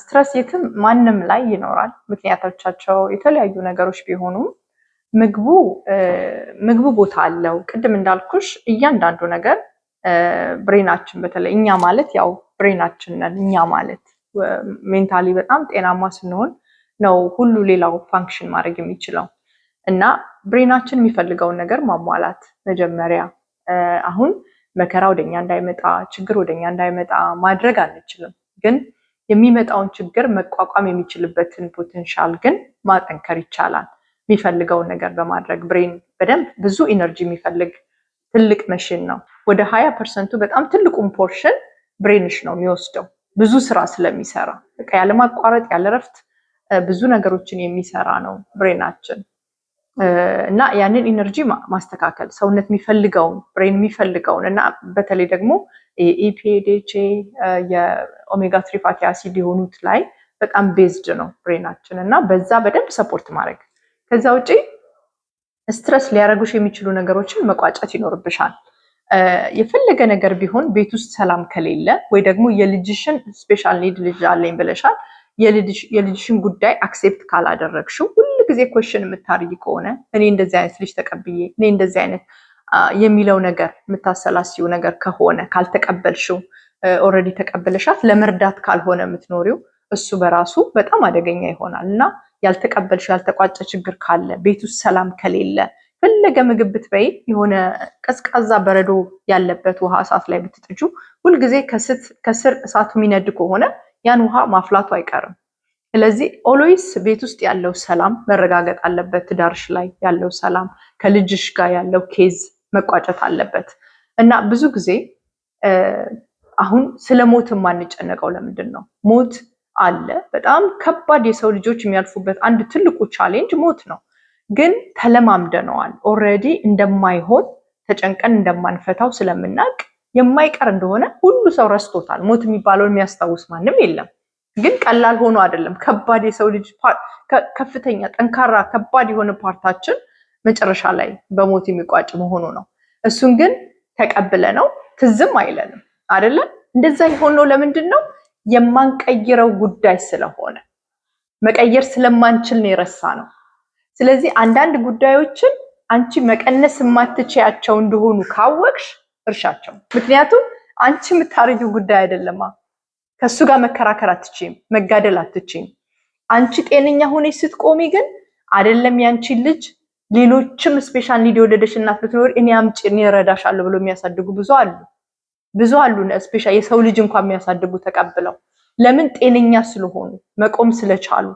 ስትረስ የትም ማንም ላይ ይኖራል። ምክንያቶቻቸው የተለያዩ ነገሮች ቢሆኑም ምግቡ ቦታ አለው። ቅድም እንዳልኩሽ እያንዳንዱ ነገር ብሬናችን በተለይ እኛ ማለት ያው ብሬናችን ነን። እኛ ማለት ሜንታሊ በጣም ጤናማ ስንሆን ነው ሁሉ ሌላው ፋንክሽን ማድረግ የሚችለው እና ብሬናችን የሚፈልገውን ነገር ማሟላት መጀመሪያ አሁን መከራ ወደኛ እንዳይመጣ ችግር ወደኛ እንዳይመጣ ማድረግ አንችልም፣ ግን የሚመጣውን ችግር መቋቋም የሚችልበትን ፖቴንሻል ግን ማጠንከር ይቻላል። የሚፈልገውን ነገር በማድረግ ብሬን በደንብ ብዙ ኢነርጂ የሚፈልግ ትልቅ መሽን ነው። ወደ 20% በጣም ትልቁን ፖርሽን ብሬንሽ ነው የሚወስደው ብዙ ስራ ስለሚሰራ በቃ ያለማቋረጥ ያለረፍት ብዙ ነገሮችን የሚሰራ ነው ብሬናችን። እና ያንን ኢነርጂ ማስተካከል ሰውነት የሚፈልገውን ብሬን የሚፈልገውን እና በተለይ ደግሞ ኢፒኤ የኦሜጋ 3 ፋቲ አሲድ የሆኑት ላይ በጣም ቤዝድ ነው ብሬናችን እና በዛ በደንብ ሰፖርት ማድረግ። ከዛ ውጪ ስትረስ ሊያረጉሽ የሚችሉ ነገሮችን መቋጨት ይኖርብሻል። የፈለገ ነገር ቢሆን ቤት ውስጥ ሰላም ከሌለ ወይ ደግሞ የልጅሽን ስፔሻል ኒድ ልጅ አለኝ ብለሻል የልጅሽን ጉዳይ አክሴፕት ካላደረግሽው ሁሉ ጊዜ ኮሽን የምታርጊ ከሆነ እኔ እንደዚህ አይነት ልጅ ተቀብዬ እኔ እንደዚህ አይነት የሚለው ነገር የምታሰላሲው ነገር ከሆነ ካልተቀበልሽው ኦልሬዲ ተቀበለሻት ለመርዳት ካልሆነ የምትኖሪው እሱ በራሱ በጣም አደገኛ ይሆናል እና ያልተቀበልሽው ያልተቋጨ ችግር ካለ ቤት ውስጥ ሰላም ከሌለ ፈለገ ምግብ ብትበይ የሆነ ቀዝቃዛ በረዶ ያለበት ውሃ እሳት ላይ ብትጥጁ ሁልጊዜ ከስር እሳቱ የሚነድ ከሆነ ያን ውሃ ማፍላቱ አይቀርም። ስለዚህ ኦልዌይስ ቤት ውስጥ ያለው ሰላም መረጋገጥ አለበት። ትዳርሽ ላይ ያለው ሰላም ከልጅሽ ጋር ያለው ኬዝ መቋጨት አለበት እና ብዙ ጊዜ አሁን ስለ ሞት የማንጨነቀው ለምንድን ነው? ሞት አለ። በጣም ከባድ የሰው ልጆች የሚያልፉበት አንድ ትልቁ ቻሌንጅ ሞት ነው። ግን ተለማምደነዋል። ኦልሬዲ እንደማይሆን ተጨንቀን እንደማንፈታው ስለምናውቅ የማይቀር እንደሆነ ሁሉ ሰው ረስቶታል። ሞት የሚባለውን የሚያስታውስ ማንም የለም። ግን ቀላል ሆኖ አይደለም። ከባድ የሰው ልጅ ከፍተኛ ጠንካራ ከባድ የሆነ ፓርታችን መጨረሻ ላይ በሞት የሚቋጭ መሆኑ ነው። እሱን ግን ተቀብለ ነው ትዝም አይለንም አይደለም። እንደዛ የሆነው ለምንድን ነው? የማንቀይረው ጉዳይ ስለሆነ መቀየር ስለማንችል ነው የረሳ ነው። ስለዚህ አንዳንድ ጉዳዮችን አንቺ መቀነስ የማትችያቸው እንደሆኑ ካወቅሽ እርሻቸው። ምክንያቱም አንቺ የምታረጊው ጉዳይ አይደለማ። ከሱ ጋር መከራከር አትችይም፣ መጋደል አትችይም። አንቺ ጤነኛ ሆነሽ ስትቆሚ ግን አይደለም ያንቺ ልጅ ሌሎችም ስፔሻል ኒድ የወለደሽ እናት ብትኖር እኔ አምጪ እኔ እረዳሻለሁ ብሎ የሚያሳድጉ ብዙ አሉ። ስፔሻል የሰው ልጅ እንኳን የሚያሳድጉ ተቀብለው ለምን ጤነኛ ስለሆኑ መቆም ስለቻሉ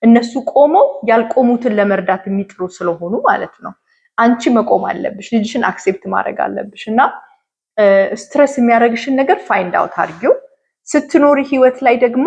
እነሱ ቆመው ያልቆሙትን ለመርዳት የሚጥሩ ስለሆኑ ማለት ነው። አንቺ መቆም አለብሽ፣ ልጅሽን አክሴፕት ማድረግ አለብሽ እና ስትረስ የሚያደርግሽን ነገር ፋይንድ አውት አድርጊው። ስትኖሪ ህይወት ላይ ደግሞ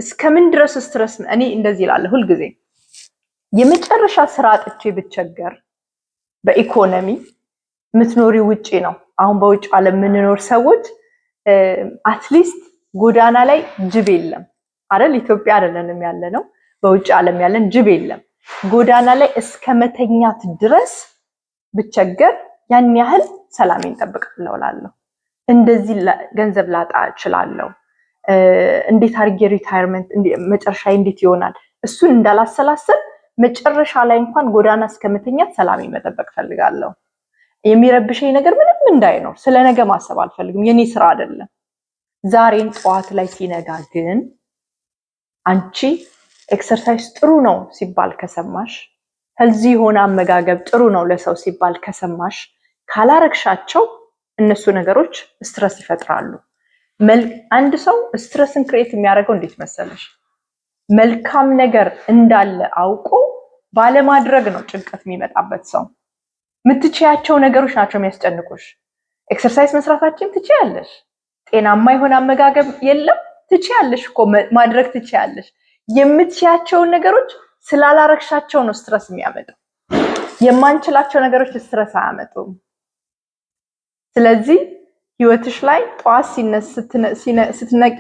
እስከምን ድረስ ስትረስ እኔ እንደዚህ እላለሁ ሁልጊዜ የመጨረሻ ስራ አጥቼ ብቸገር በኢኮኖሚ ምትኖሪ ውጪ ነው። አሁን በውጭ ዓለም የምንኖር ሰዎች አትሊስት ጎዳና ላይ ጅብ የለም አይደል? ኢትዮጵያ አይደለንም ያለነው፣ በውጭ ዓለም ያለን ጅብ የለም። ጎዳና ላይ እስከ መተኛት ድረስ ብቸገር ያን ያህል ሰላሜን እጠብቃለሁ እላለሁ። እንደዚህ ገንዘብ ላጣ እችላለሁ፣ እንዴት አድርጌ ሪታየርመንት መጨረሻ እንዴት ይሆናል እሱን እንዳላሰላሰል መጨረሻ ላይ እንኳን ጎዳና እስከመተኛት ሰላሜን መጠበቅ ፈልጋለሁ። የሚረብሸኝ ነገር ምንም እንዳይኖር ስለነገ ማሰብ አልፈልግም፣ የኔ ስራ አይደለም። ዛሬን ጠዋት ላይ ሲነጋ ግን አንቺ ኤክሰርሳይዝ ጥሩ ነው ሲባል ከሰማሽ፣ ከዚህ የሆነ አመጋገብ ጥሩ ነው ለሰው ሲባል ከሰማሽ፣ ካላረግሻቸው እነሱ ነገሮች ስትረስ ይፈጥራሉ። አንድ ሰው ስትረስን ክሬት የሚያደርገው እንዴት መሰለሽ? መልካም ነገር እንዳለ አውቆ ባለማድረግ ነው ጭንቀት የሚመጣበት ሰው። የምትችያቸው ነገሮች ናቸው የሚያስጨንቁሽ። ኤክሰርሳይዝ መስራታችን ትችያለሽ። ጤናማ የሆነ አመጋገብ የለም ትችያለሽ እኮ ማድረግ ትችያለሽ። የምትችያቸውን ነገሮች ስላላረግሻቸው ነው ስትረስ የሚያመጣው። የማንችላቸው ነገሮች ስትረስ አያመጡም። ስለዚህ ህይወትሽ ላይ ጠዋት ስትነቂ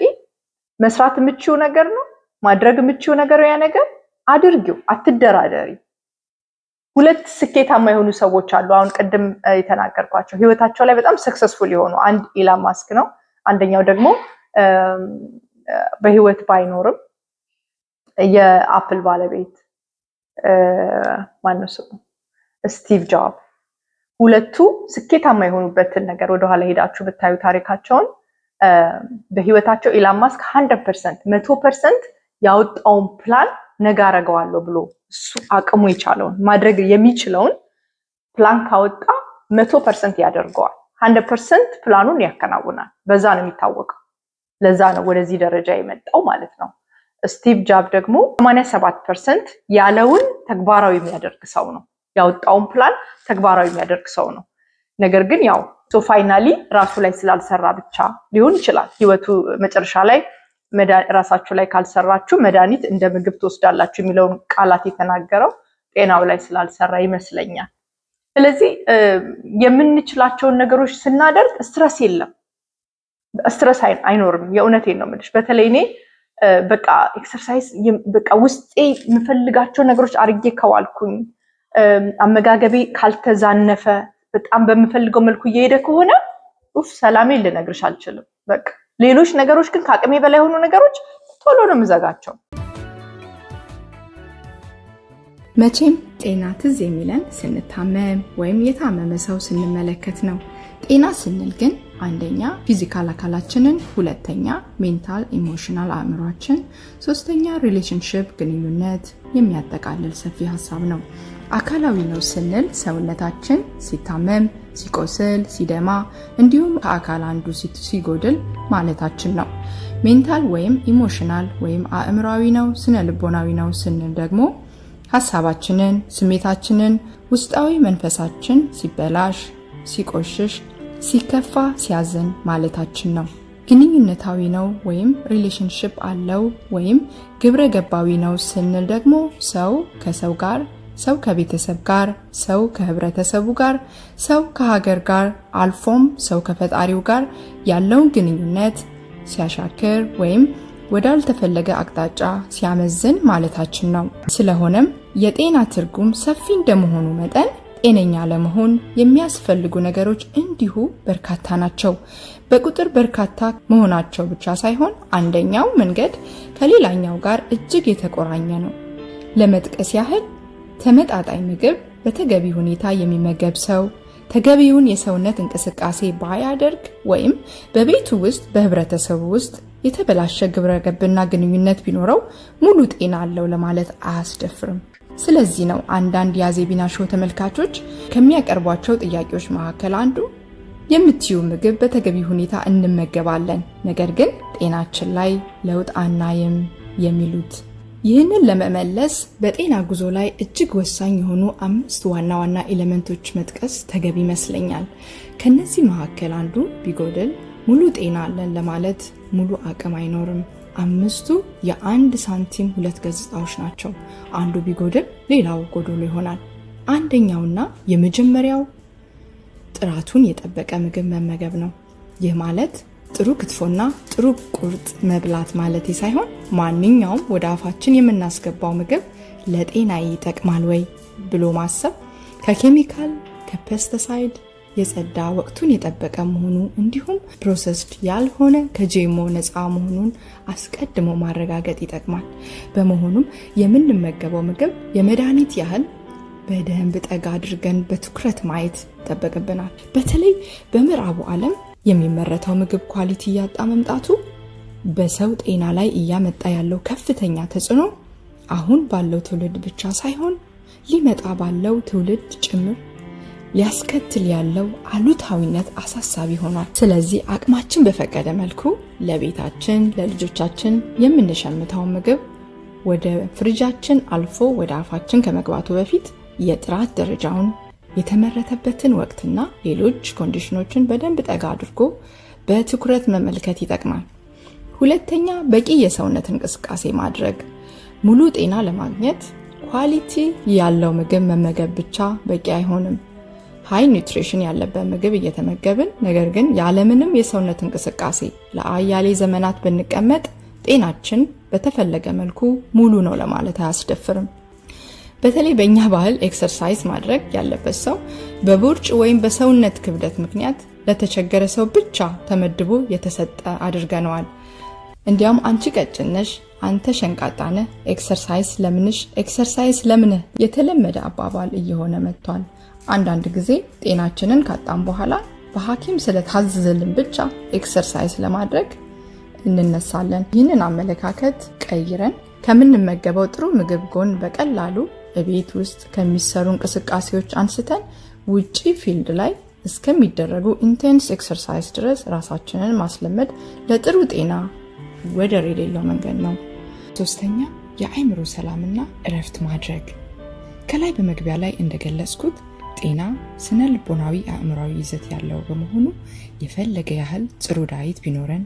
መስራት የምትችው ነገር ነው፣ ማድረግ የምትችው ነገር ያ ነገር አድርጊው፣ አትደራደሪ። ሁለት ስኬታማ የሆኑ ሰዎች አሉ። አሁን ቅድም የተናገርኳቸው ህይወታቸው ላይ በጣም ሰክሰስፉል የሆኑ አንድ ኢላን ማስክ ነው፣ አንደኛው ደግሞ በህይወት ባይኖርም የአፕል ባለቤት ማነው ስሙ ስቲቭ ጆብ ሁለቱ ስኬታማ የሆኑበትን ነገር ወደኋላ ሄዳችሁ ብታዩ ታሪካቸውን በህይወታቸው ኢላን ማስክ 100% ያወጣውን ፕላን ነገ አደርገዋለሁ ብሎ እሱ አቅሙ የቻለውን ማድረግ የሚችለውን ፕላን ካወጣ 100% ያደርገዋል 100% ፕላኑን ያከናውናል በዛ ነው የሚታወቀው ለዛ ነው ወደዚህ ደረጃ የመጣው ማለት ነው ስቲቭ ጆብ ደግሞ 87% ያለውን ተግባራዊ የሚያደርግ ሰው ነው ያወጣውን ፕላን ተግባራዊ የሚያደርግ ሰው ነው ነገር ግን ያው ፋይናሊ ራሱ ላይ ስላልሰራ ብቻ ሊሆን ይችላል ህይወቱ መጨረሻ ላይ ራሳችሁ ላይ ካልሰራችሁ መድኃኒት እንደ ምግብ ትወስዳላችሁ የሚለውን ቃላት የተናገረው ጤናው ላይ ስላልሰራ ይመስለኛል ስለዚህ የምንችላቸውን ነገሮች ስናደርግ ስትረስ የለም ስትረስ አይኖርም የእውነቴን ነው የምልሽ በተለይ እኔ በቃ ኤክሰርሳይዝ በቃ ውስጤ የምፈልጋቸው ነገሮች አርጌ ከዋልኩኝ አመጋገቤ ካልተዛነፈ በጣም በመፈልገው መልኩ እየሄደ ከሆነ ሰላሜን ልነግርሽ አልችልም በቃ ሌሎች ነገሮች ግን ከአቅሜ በላይ ሆኑ ነገሮች ቶሎ ነው የምዘጋቸው መቼም ጤና ትዝ የሚለን ስንታመም ወይም የታመመ ሰው ስንመለከት ነው ጤና ስንል ግን አንደኛ ፊዚካል አካላችንን ሁለተኛ ሜንታል ኢሞሽናል አእምሯችን ሶስተኛ ሪሌሽንሺፕ ግንኙነት የሚያጠቃልል ሰፊ ሐሳብ ነው አካላዊ ነው ስንል ሰውነታችን ሲታመም ሲቆስል ሲደማ እንዲሁም ከአካል አንዱ ሲጎድል ማለታችን ነው ሜንታል ወይም ኢሞሽናል ወይም አእምሯዊ ነው ስነ ልቦናዊ ነው ስንል ደግሞ ሐሳባችንን ስሜታችንን ውስጣዊ መንፈሳችን ሲበላሽ ሲቆሽሽ ሲከፋ ሲያዝን ማለታችን ነው ግንኙነታዊ ነው ወይም ሪሌሽንሺፕ አለው ወይም ግብረ ገባዊ ነው ስንል ደግሞ ሰው ከሰው ጋር ሰው ከቤተሰብ ጋር ሰው ከህብረተሰቡ ጋር ሰው ከሀገር ጋር አልፎም ሰው ከፈጣሪው ጋር ያለውን ግንኙነት ሲያሻክር ወይም ወዳልተፈለገ አቅጣጫ ሲያመዝን ማለታችን ነው ስለሆነም የጤና ትርጉም ሰፊ እንደመሆኑ መጠን ጤነኛ ለመሆን የሚያስፈልጉ ነገሮች እንዲሁ በርካታ ናቸው በቁጥር በርካታ መሆናቸው ብቻ ሳይሆን አንደኛው መንገድ ከሌላኛው ጋር እጅግ የተቆራኘ ነው ለመጥቀስ ያህል ተመጣጣኝ ምግብ በተገቢ ሁኔታ የሚመገብ ሰው ተገቢውን የሰውነት እንቅስቃሴ ባያደርግ ወይም በቤቱ ውስጥ በህብረተሰቡ ውስጥ የተበላሸ ግብረ ገብና ግንኙነት ቢኖረው ሙሉ ጤና አለው ለማለት አያስደፍርም ስለዚህ ነው አንዳንድ የአዜቢና ሾው ተመልካቾች ከሚያቀርቧቸው ጥያቄዎች መካከል አንዱ የምትዩ ምግብ በተገቢ ሁኔታ እንመገባለን ነገር ግን ጤናችን ላይ ለውጥ አናይም የሚሉት ይህንን ለመመለስ በጤና ጉዞ ላይ እጅግ ወሳኝ የሆኑ 5 ዋና ዋና ኤሌመንቶች መጥቀስ ተገቢ ይመስለኛል ከነዚህ መካከል አንዱ ቢጎድል ሙሉ ጤና አለን ለማለት ሙሉ አቅም አይኖርም 5ቱ የአንድ ሳንቲም ሁለት ገጽታዎች ናቸው አንዱ ቢጎድል ሌላው ጎዶሎ ይሆናል አንደኛውና የመጀመሪያው ጥራቱን የጠበቀ ምግብ መመገብ ነው ይህ ማለት ጥሩ ክትፎና ጥሩ ቁርጥ መብላት ማለት ሳይሆን ማንኛውም ወደ አፋችን የምናስገባው ምግብ ለጤና ይጠቅማል ወይ ብሎ ማሰብ ከኬሚካል ከፔስቲሳይድ የጸዳ ወቅቱን የጠበቀ መሆኑ እንዲሁም ፕሮሰስድ ያልሆነ ከጂኤምኦ ነፃ መሆኑን አስቀድሞ ማረጋገጥ ይጠቅማል በመሆኑም የምንመገበው ምግብ የመድኃኒት ያህል በደንብ ጠጋ አድርገን በትኩረት ማየት ይጠበቅብናል በተለይ በምዕራቡ ዓለም የሚመረተው ምግብ ኳሊቲ ያጣ መምጣቱ በሰው ጤና ላይ እያመጣ ያለው ከፍተኛ ተጽዕኖ አሁን ባለው ትውልድ ብቻ ሳይሆን ሊመጣ ባለው ትውልድ ጭምር ሊያስከትል ያለው አሉታዊነት አሳሳቢ ሆኗል ስለዚህ አቅማችን በፈቀደ መልኩ ለቤታችን ለልጆቻችን የምንሸምተው ምግብ ወደ ፍሪጃችን አልፎ ወደ አፋችን ከመግባቱ በፊት የጥራት ደረጃውን የተመረተበትን ወቅትና ሌሎች ኮንዲሽኖችን በደንብ ጠጋ አድርጎ በትኩረት መመልከት ይጠቅማል ሁለተኛ በቂ የሰውነት እንቅስቃሴ ማድረግ ሙሉ ጤና ለማግኘት ኳሊቲ ያለው ምግብ መመገብ ብቻ በቂ አይሆንም ሃይ ኒውትሪሽን ያለበት ምግብ እየተመገብን ነገር ግን ያለምንም የሰውነት እንቅስቃሴ ለአያሌ ዘመናት ብንቀመጥ ጤናችን በተፈለገ መልኩ ሙሉ ነው ለማለት አያስደፍርም በተለይ በእኛ ባህል ኤክሰርሳይዝ ማድረግ ያለበት ሰው በቦርጭ ወይም በሰውነት ክብደት ምክንያት ለተቸገረ ሰው ብቻ ተመድቦ የተሰጠ አድርገነዋል እንዲያውም አንቺ ቀጭን ነሽ፣ አንተ ሸንቃጣ ነህ፣ ኤክሰርሳይዝ ለምንህ የተለመደ አባባል እየሆነ መጥቷል። አንዳንድ ጊዜ ጤናችንን ካጣን በኋላ በሐኪም ስለታዘዘልን ብቻ ኤክሰርሳይዝ ለማድረግ እንነሳለን። ይህንን አመለካከት ቀይረን ከምንመገበው ጥሩ ምግብ ጎን በቀላሉ በቤት ውስጥ ከሚሰሩ እንቅስቃሴዎች አንስተን ውጪ ፊልድ ላይ እስከሚደረጉ ኢንቴንስ ኤክሰርሳይዝ ድረስ ራሳችንን ማስለመድ ለጥሩ ጤና ወደር የሌለው መንገድ ነው። ሶስተኛ የአእምሮ ሰላምና እረፍት ማድረግ። ከላይ በመግቢያ ላይ እንደገለጽኩት ጤና ስነ ልቦናዊ አእምሯዊ ይዘት ያለው በመሆኑ የፈለገ ያህል ጥሩ ዳይት ቢኖረን፣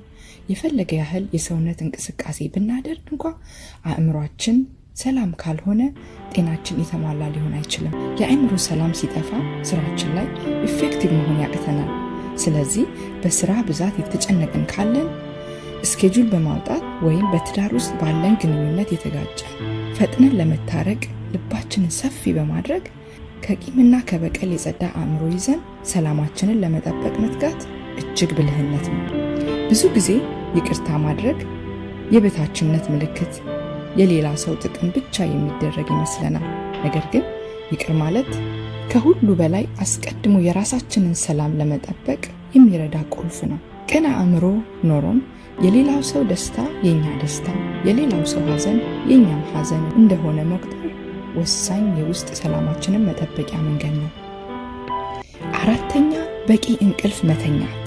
የፈለገ ያህል የሰውነት እንቅስቃሴ ብናደርግ እንኳ አእምሯችን ሰላም ካልሆነ ጤናችን የተሟላ ሊሆን አይችልም። የአእምሮ ሰላም ሲጠፋ ስራችን ላይ ኢፌክቲቭ መሆን ያቅተናል። ስለዚህ በስራ ብዛት የተጨነቅን ካለን ስኬጁል በማውጣት ወይም በትዳር ውስጥ ባለን ግንኙነት የተጋጨን ፈጥነን ለመታረቅ ልባችንን ሰፊ በማድረግ ከቂምና ከበቀል የጸዳ አእምሮ ይዘን ሰላማችንን ለመጠበቅ መትጋት እጅግ ብልህነት ነው። ብዙ ጊዜ ይቅርታ ማድረግ የበታችነት ምልክት፣ የሌላ ሰው ጥቅም ብቻ የሚደረግ ይመስለናል። ነገር ግን ይቅር ማለት ከሁሉ በላይ አስቀድሞ የራሳችንን ሰላም ለመጠበቅ የሚረዳ ቁልፍ ነው። ቀና አእምሮ ኖሮን የሌላው ሰው ደስታ የኛ ደስታ፣ የሌላው ሰው ሐዘን የኛም ሐዘን እንደሆነ መቁጠር ወሳኝ የውስጥ ሰላማችንን መጠበቂያ መንገድ ነው። አራተኛ በቂ እንቅልፍ መተኛት።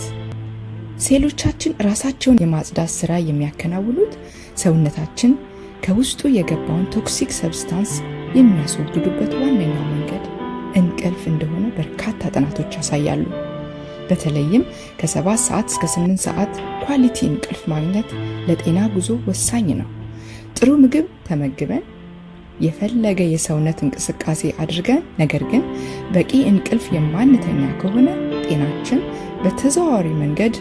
ሴሎቻችን ራሳቸውን የማጽዳት ስራ የሚያከናውኑት ሰውነታችን ከውስጡ የገባውን ቶክሲክ ሰብስታንስ የሚያስወግዱበት ዋነኛው መንገድ እንቅልፍ እንደሆነ በርካታ ጥናቶች ያሳያሉ። በተለይም ከ7 ሰዓት እስከ 8 ሰዓት ኳሊቲ እንቅልፍ ማግኘት ለጤና ጉዞ ወሳኝ ነው። ጥሩ ምግብ ተመግበን የፈለገ የሰውነት እንቅስቃሴ አድርገን ነገር ግን በቂ እንቅልፍ የማንተኛ ከሆነ ጤናችን በተዘዋዋሪ መንገድ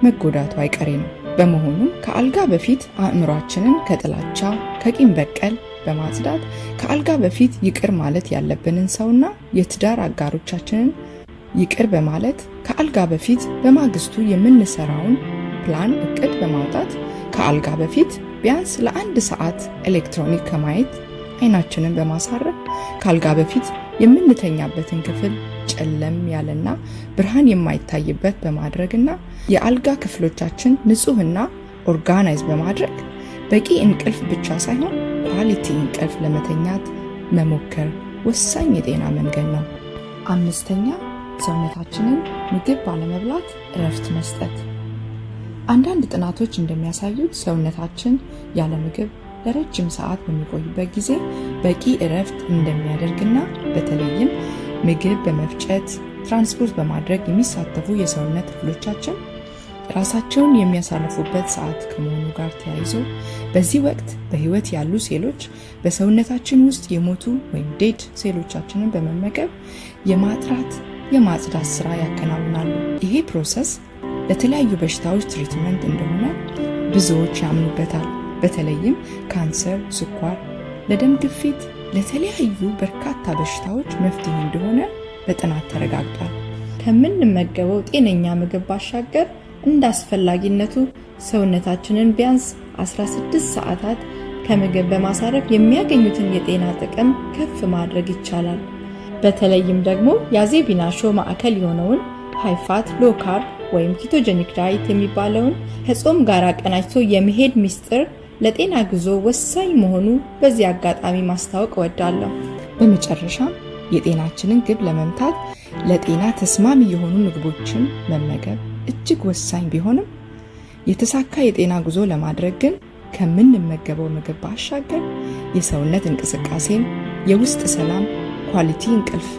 መጎዳቱ አይቀሬ ነው። በመሆኑም ከአልጋ በፊት አእምሯችንን ከጥላቻ ከቂም በቀል በማጽዳት ከአልጋ በፊት ይቅር ማለት ያለብንን ሰውና የትዳር አጋሮቻችንን ይቅር በማለት ከአልጋ በፊት በማግስቱ የምንሰራውን ፕላን እቅድ በማውጣት ከአልጋ በፊት ቢያንስ ለ1 ሰዓት ኤሌክትሮኒክ ከማየት አይናችንን በማሳረፍ ከአልጋ በፊት የምንተኛበትን ክፍል ጨለም ያለና ብርሃን የማይታይበት በማድረግና የአልጋ ክፍሎቻችን ንጹህና ኦርጋናይዝ በማድረግ በቂ እንቅልፍ ብቻ ሳይሆን ኳሊቲ እንቅልፍ ለመተኛት መሞከር ወሳኝ የጤና መንገድ ነው። አምስተኛ ሰውነታችንን ምግብ ባለመብላት እረፍት መስጠት። አንዳንድ ጥናቶች እንደሚያሳዩት ሰውነታችን ያለ ምግብ ለረጅም ሰዓት በሚቆይበት ጊዜ በቂ እረፍት እንደሚያደርግና በተለይም ምግብ በመፍጨት ትራንስፖርት በማድረግ የሚሳተፉ የሰውነት ክፍሎቻችን ራሳቸውን የሚያሳርፉበት ሰዓት ከመሆኑ ጋር ተያይዞ በዚህ ወቅት በህይወት ያሉ ሴሎች በሰውነታችን ውስጥ የሞቱ ወይም ዴድ ሴሎቻችንን በመመገብ የማጥራት የማጽዳት ስራ ያከናውናሉ። ይሄ ፕሮሰስ ለተለያዩ በሽታዎች ትሪትመንት እንደሆነ ብዙዎች ያምኑበታል። በተለይም ካንሰር፣ ስኳር፣ ለደም ግፊት፣ ለተለያዩ በርካታ በሽታዎች መፍትሄ እንደሆነ በጥናት ተረጋግጧል። ከምንመገበው ጤነኛ ምግብ ባሻገር እንደ አስፈላጊነቱ ሰውነታችንን ቢያንስ 16 ሰዓታት ከምግብ በማሳረፍ የሚያገኙትን የጤና ጥቅም ከፍ ማድረግ ይቻላል። በተለይም ደግሞ የአዜቢና ሾው ማዕከል የሆነውን ሃይፋት ሎ ካርብ ወይም ኪቶጀኒክ ዳይት የሚባለውን ከጾም ጋር አቀናጅቶ የመሄድ ሚስጥር ለጤና ጉዞ ወሳኝ መሆኑ በዚህ አጋጣሚ ማስታወቅ እወዳለሁ። በመጨረሻም የጤናችንን ግብ ለመምታት ለጤና ተስማሚ የሆኑ ምግቦችን መመገብ እጅግ ወሳኝ ቢሆንም የተሳካ የጤና ጉዞ ለማድረግ ግን ከምንመገበው ምግብ ባሻገር የሰውነት እንቅስቃሴን፣ የውስጥ ሰላም፣ ኳሊቲ እንቅልፍ፣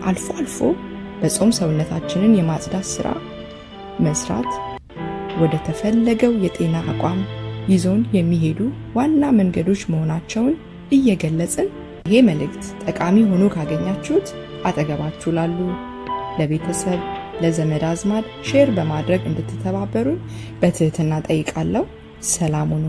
አልፎ አልፎ በጾም ሰውነታችንን የማጽዳት ስራ መስራት ወደ ተፈለገው የጤና አቋም ይዞን የሚሄዱ ዋና መንገዶች መሆናቸውን እየገለጽን ይሄ መልእክት ጠቃሚ ሆኖ ካገኛችሁት አጠገባችሁ ላሉ ለቤተሰብ፣ ለዘመድ አዝማድ ሼር በማድረግ እንድትተባበሩን በትህትና ጠይቃለሁ። ሰላም ሁኑ።